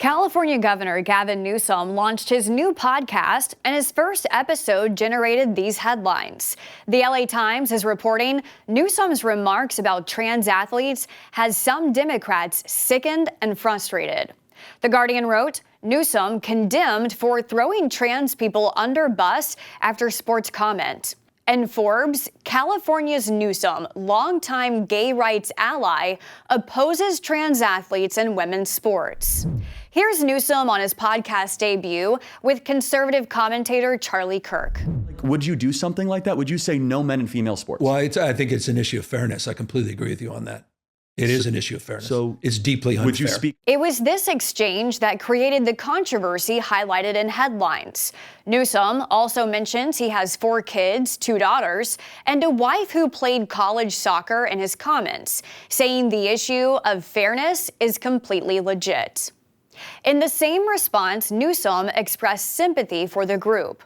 California Governor Gavin Newsom launched his new podcast, and his first episode generated these headlines. The LA Times is reporting Newsom's remarks about trans athletes has some Democrats sickened and frustrated. The Guardian wrote, Newsom condemned for throwing trans people under bus after sports comment. And Forbes, California's Newsom, longtime gay rights ally, opposes trans athletes in women's sports. Here's Newsom on his podcast debut with conservative commentator Charlie Kirk. Would you do something like that? Would you say no men in female sports? Well, I think it's an issue of fairness. I completely agree with you on that. It is an issue of fairness. So it's deeply unfair. Would you speak? It was this exchange that created the controversy highlighted in headlines. Newsom also mentions he has 4 kids, 2 daughters, and a wife who played college soccer in his comments, saying the issue of fairness is completely legit. In the same response, Newsom expressed sympathy for the group.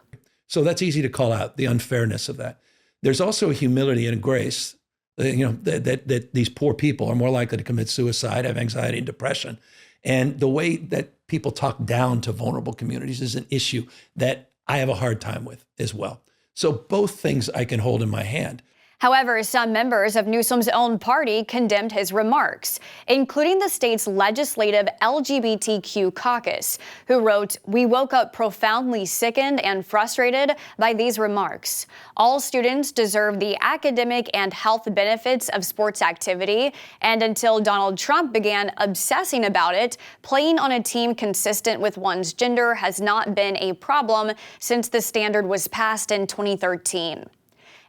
So that's easy to call out, the unfairness of that. There's also a humility and a grace, that these poor people are more likely to commit suicide, have anxiety and depression. And the way that people talk down to vulnerable communities is an issue that I have a hard time with as well. So both things I can hold in my hand. However, some members of Newsom's own party condemned his remarks, including the state's legislative LGBTQ caucus, who wrote, "We woke up profoundly sickened and frustrated by these remarks. All students deserve the academic and health benefits of sports activity, and until Donald Trump began obsessing about it, playing on a team consistent with one's gender has not been a problem since the standard was passed in 2013.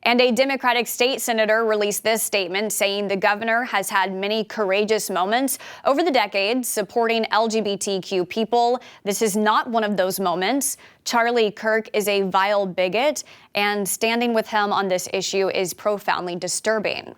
And a Democratic state senator released this statement saying the governor has had many courageous moments over the decades supporting LGBTQ people. This is not one of those moments. Charlie Kirk is a vile bigot, and standing with him on this issue is profoundly disturbing.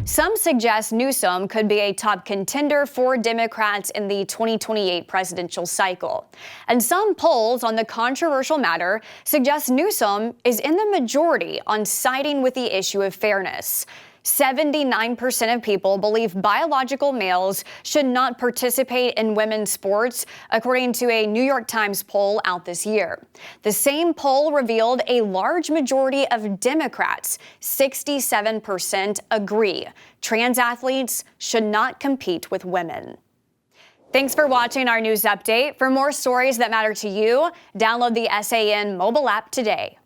Some suggest Newsom could be a top contender for Democrats in the 2028 presidential cycle. And some polls on the controversial matter suggest Newsom is in the majority on siding with the issue of fairness. 79% of people believe biological males should not participate in women's sports, according to a New York Times poll out this year. The same poll revealed a large majority of Democrats, 67%, agree trans athletes should not compete with women. Thanks for watching our news update. For more stories that matter to you, download the SAN mobile app today.